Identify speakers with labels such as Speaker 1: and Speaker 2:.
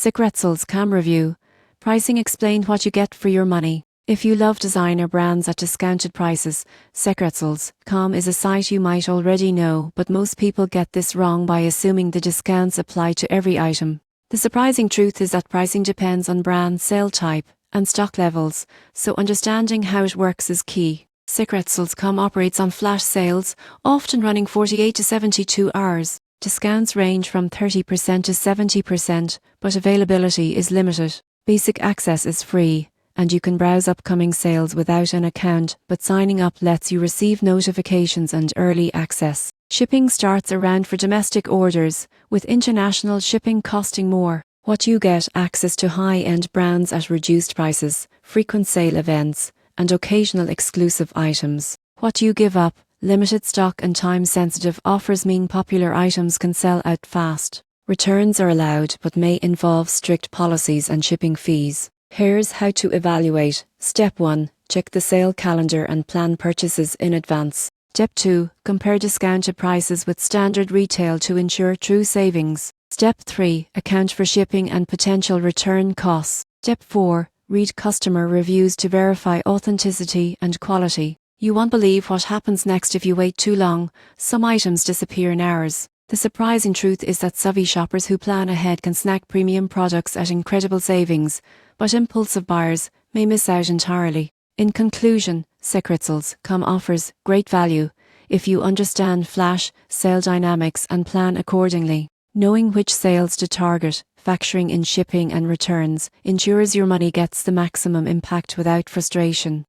Speaker 1: SecretSalescom review. Pricing explained what you get for your money. If you love designer brands at discounted prices, SecretSalescom is a site you might already know, but most people get this wrong by assuming the discounts apply to every item. The surprising truth is that pricing depends on brand, sale type, and stock levels, so understanding how it works is key. SecretSalescom operates on flash sales, often running 48 to 72 hours. Discounts range from 30% to 70%, but availability is limited. Basic access is free, and you can browse upcoming sales without an account, but signing up lets you receive notifications and early access. Shipping starts around for domestic orders, with international shipping costing more. What you get: access to high-end brands at reduced prices, frequent sale events, and occasional exclusive items. What you give up: limited stock and time-sensitive offers mean popular items can sell out fast. Returns are allowed but may involve strict policies and shipping fees. Here's how to evaluate. Step 1. Check the sale calendar and plan purchases in advance. Step 2. Compare discounted prices with standard retail to ensure true savings. Step 3. Account for shipping and potential return costs. Step 4. Read customer reviews to verify authenticity and quality. You won't believe what happens next if you wait too long. Some items disappear in hours. The surprising truth is that savvy shoppers who plan ahead can snag premium products at incredible savings, but impulsive buyers may miss out entirely. In conclusion, SecretSalescom offers great value if you understand flash sale dynamics and plan accordingly. Knowing which sales to target, factoring in shipping and returns, ensures your money gets the maximum impact without frustration.